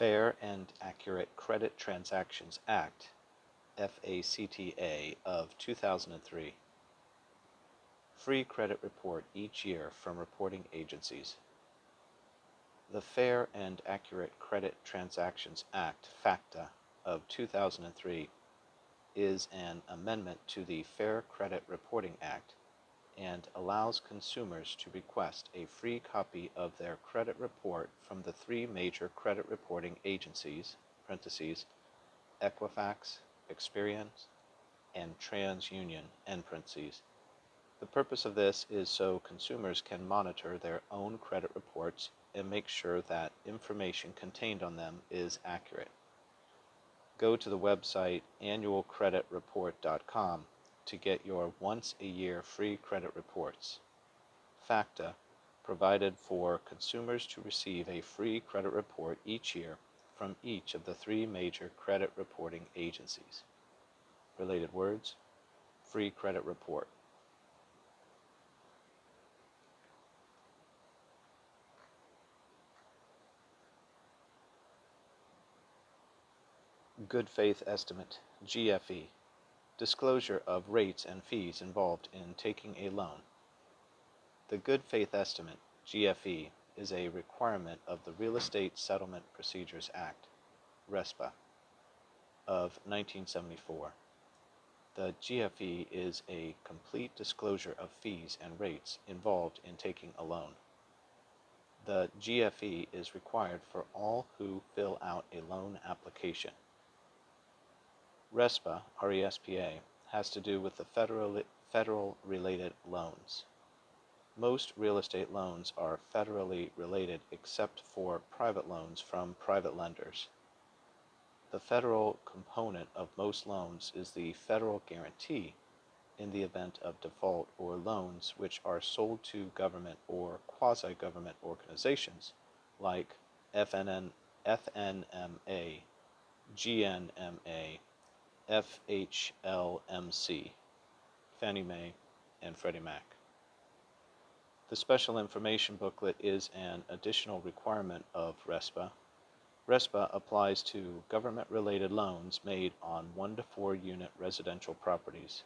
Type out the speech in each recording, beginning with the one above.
Fair and Accurate Credit Transactions Act, FACTA, of 2003. Free credit report each year from reporting agencies. The Fair and Accurate Credit Transactions Act, FACTA, of 2003 is an amendment to the Fair Credit Reporting Act and allows consumers to request a free copy of their credit report from the three major credit reporting agencies, parentheses, Equifax, Experian, and TransUnion, end parentheses. The purpose of this is so consumers can monitor their own credit reports and make sure that information contained on them is accurate. Go to the website annualcreditreport.com to get your once-a-year free credit reports. FACTA provided for consumers to receive a free credit report each year from each of the three major credit reporting agencies. Related words: free credit report. Good faith estimate, GFE. Disclosure of rates and fees involved in taking a loan. The Good Faith Estimate, GFE, is a requirement of the Real Estate Settlement Procedures Act, RESPA, of 1974. The GFE is a complete disclosure of fees and rates involved in taking a loan. The GFE is required for all who fill out a loan application. RESPA, R-E-S-P-A, has to do with the federal related loans. Most real estate loans are federally related except for private loans from private lenders. The federal component of most loans is the federal guarantee in the event of default, or loans which are sold to government or quasi-government organizations like FNMA, GNMA, FHLMC, Fannie Mae, and Freddie Mac. The Special Information Booklet is an additional requirement of RESPA. RESPA applies to government-related loans made on 1 to 4 unit residential properties.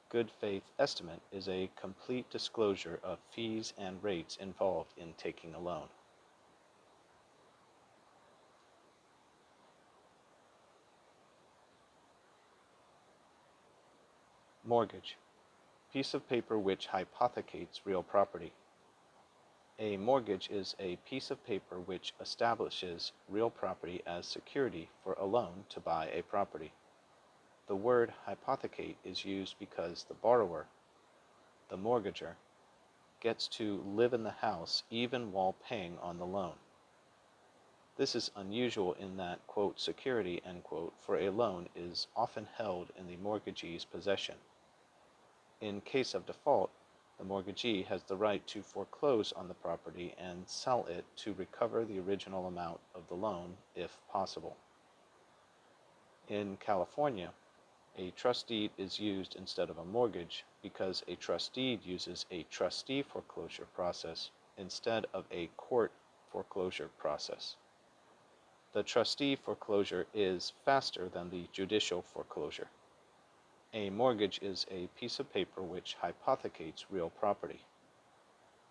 Good faith estimate is a complete disclosure of fees and rates involved in taking a loan. Mortgage. Piece of paper which hypothecates real property. A mortgage is a piece of paper which establishes real property as security for a loan to buy a property. The word hypothecate is used because the borrower, the mortgager, gets to live in the house even while paying on the loan. This is unusual in that, quote, security, end quote, for a loan is often held in the mortgagee's possession. In case of default, the mortgagee has the right to foreclose on the property and sell it to recover the original amount of the loan, if possible. In California, a trust deed is used instead of a mortgage because a trust deed uses a trustee foreclosure process instead of a court foreclosure process. The trustee foreclosure is faster than the judicial foreclosure. A mortgage is a piece of paper which hypothecates real property.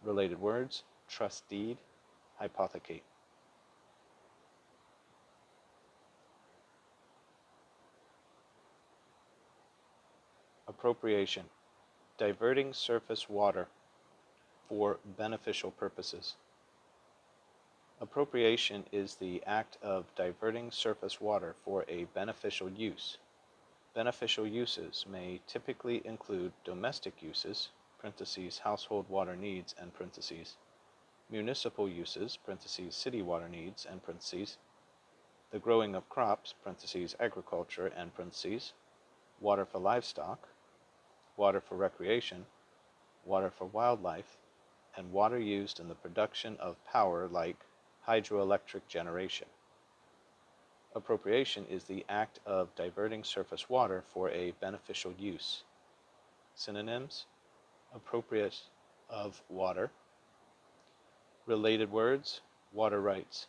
Related words: trust deed, hypothecate. Appropriation. Diverting surface water for beneficial purposes. Appropriation is the act of diverting surface water for a beneficial use. Beneficial uses may typically include domestic uses, parentheses, household water needs, and parentheses, municipal uses, parentheses, city water needs, and parentheses, the growing of crops, parentheses, agriculture, and parentheses, water for livestock, water for recreation, water for wildlife, and water used in the production of power like hydroelectric generation. Appropriation is the act of diverting surface water for a beneficial use. Synonyms: appropriate of water. Related words: water rights.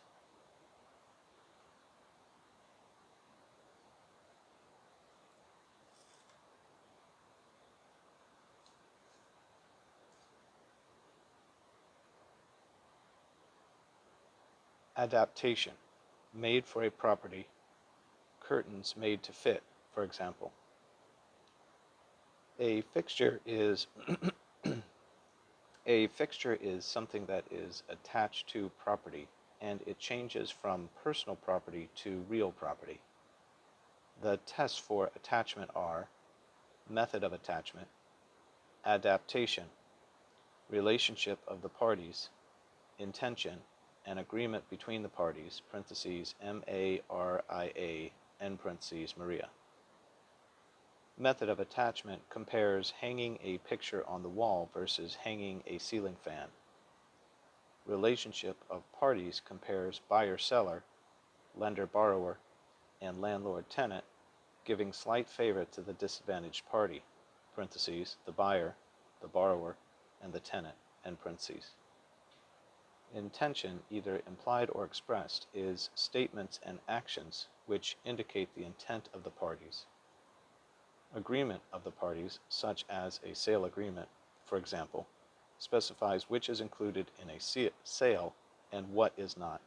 Adaptation, made for a property, curtains made to fit, for example. A fixture is a fixture is something that is attached to property, and it changes from personal property to real property. The tests for attachment are method of attachment, adaptation, relationship of the parties, intention, and agreement between the parties, parentheses, MARIA, end parentheses, Maria. Method of attachment compares hanging a picture on the wall versus hanging a ceiling fan. Relationship of parties compares buyer-seller, lender-borrower, and landlord-tenant, giving slight favor to the disadvantaged party, parentheses, the buyer, the borrower, and the tenant, end parentheses. Intention, either implied or expressed, is statements and actions which indicate the intent of the parties. Agreement of the parties, such as a sale agreement, for example, specifies which is included in a sale and what is not.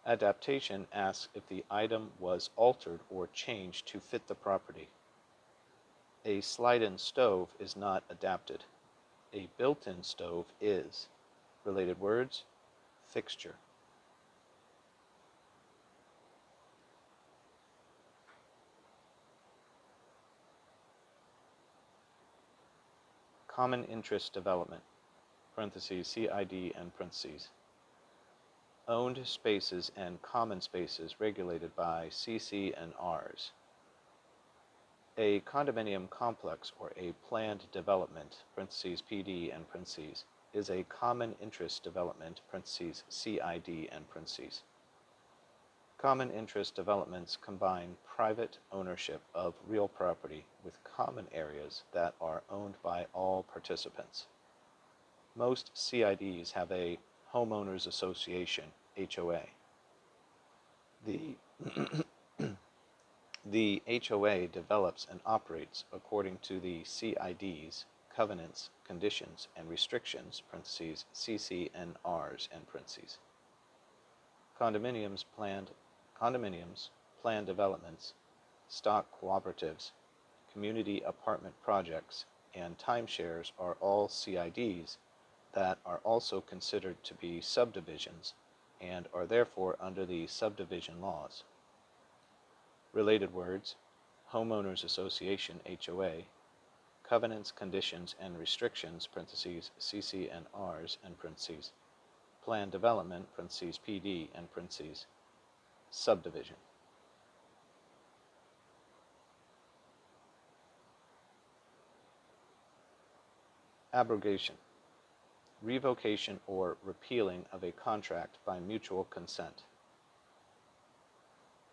Adaptation asks if the item was altered or changed to fit the property. A slide-in stove is not adapted. A built-in stove is. Related words, fixture. Common interest development, parentheses, CID and parentheses. Owned spaces and common spaces regulated by CC and Rs. A condominium complex or a planned development, parentheses, PD and parentheses, is a common interest development, parentheses, CID and parentheses. Common interest developments combine private ownership of real property with common areas that are owned by all participants. Most CIDs have a homeowners association, HOA. The HOA develops and operates according to the CID's covenants, conditions, and restrictions, parentheses, CC and Rs, end parentheses. Condominiums, planned developments, stock cooperatives, community apartment projects, and timeshares are all CIDs that are also considered to be subdivisions and are therefore under the subdivision laws. Related words, homeowners association, HOA, covenants, conditions, and restrictions, parentheses, CC and Rs, end parentheses, planned development, parentheses, PD, end parentheses, subdivision. Abrogation, revocation or repealing of a contract by mutual consent.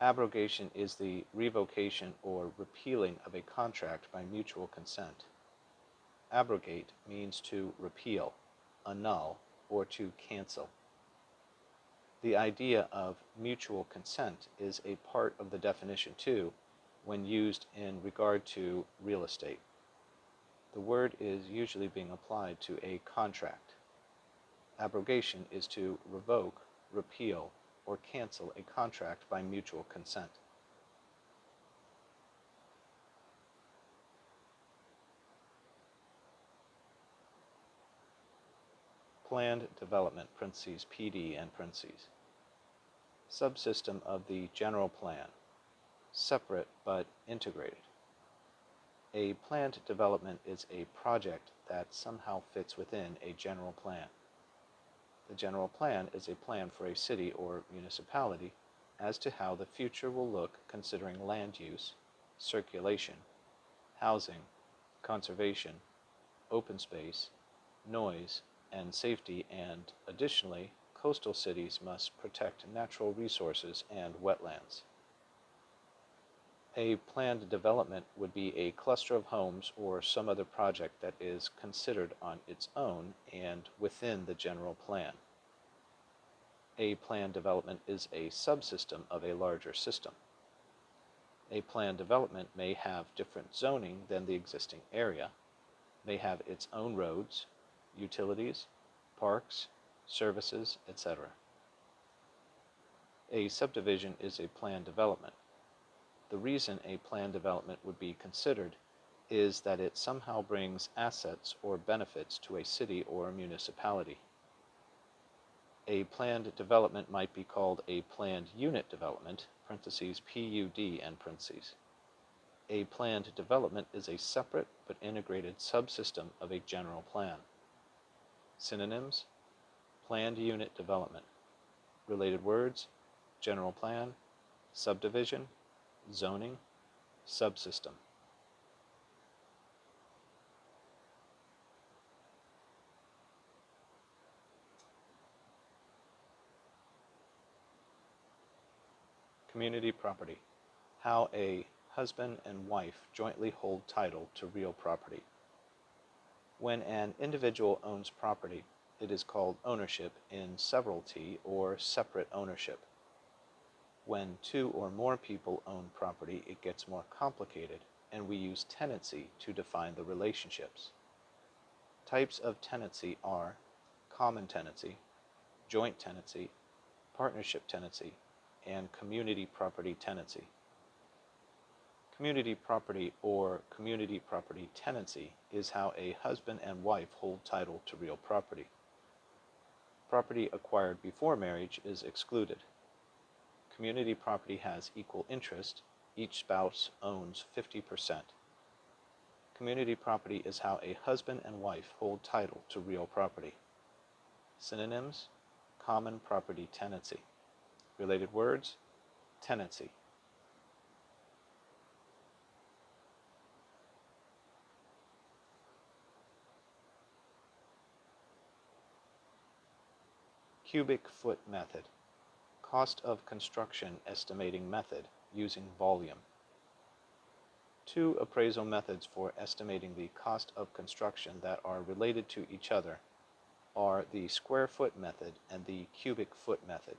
Abrogation is the revocation or repealing of a contract by mutual consent. Abrogate means to repeal, annul, or to cancel. The idea of mutual consent is a part of the definition too when used in regard to real estate. The word is usually being applied to a contract. Abrogation is to revoke, repeal, or cancel a contract by mutual consent. Planned development, parentheses, PD, and parentheses. Subsystem of the general plan, separate but integrated. A planned development is a project that somehow fits within a general plan. The general plan is a plan for a city or municipality as to how the future will look considering land use, circulation, housing, conservation, open space, noise, and safety, and additionally, coastal cities must protect natural resources and wetlands. A planned development would be a cluster of homes or some other project that is considered on its own and within the general plan. A planned development is a subsystem of a larger system. A planned development may have different zoning than the existing area, may have its own roads, utilities, parks, services, etc. A subdivision is a planned development. The reason a planned development would be considered is that it somehow brings assets or benefits to a city or municipality. A planned development might be called a planned unit development, parentheses PUD end parentheses. A planned development is a separate but integrated subsystem of a general plan. Synonyms: planned unit development. Related words: general plan, subdivision, zoning, subsystem. Community property. How a husband and wife jointly hold title to real property. When an individual owns property, it is called ownership in severalty or separate ownership. When two or more people own property, it gets more complicated, and we use tenancy to define the relationships. Types of tenancy are common tenancy, joint tenancy, partnership tenancy, and community property tenancy. Community property or community property tenancy is how a husband and wife hold title to real property. Property acquired before marriage is excluded. Community property has equal interest. Each spouse owns 50%. Community property is how a husband and wife hold title to real property. Synonyms: common property tenancy. Related words: tenancy. Cubic foot method. Cost of construction estimating method using volume. Two appraisal methods for estimating the cost of construction that are related to each other are the square foot method and the cubic foot method.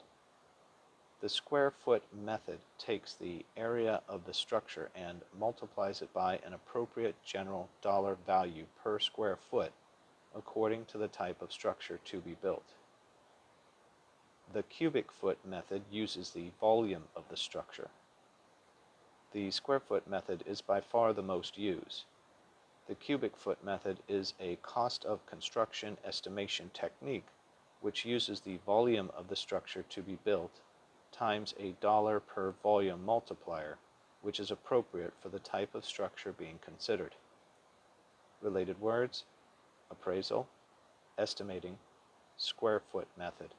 The square foot method takes the area of the structure and multiplies it by an appropriate general dollar value per square foot according to the type of structure to be built. The cubic foot method uses the volume of the structure. The square foot method is by far the most used. The cubic foot method is a cost of construction estimation technique which uses the volume of the structure to be built times a dollar per volume multiplier, which is appropriate for the type of structure being considered. Related words: appraisal, estimating, square foot method.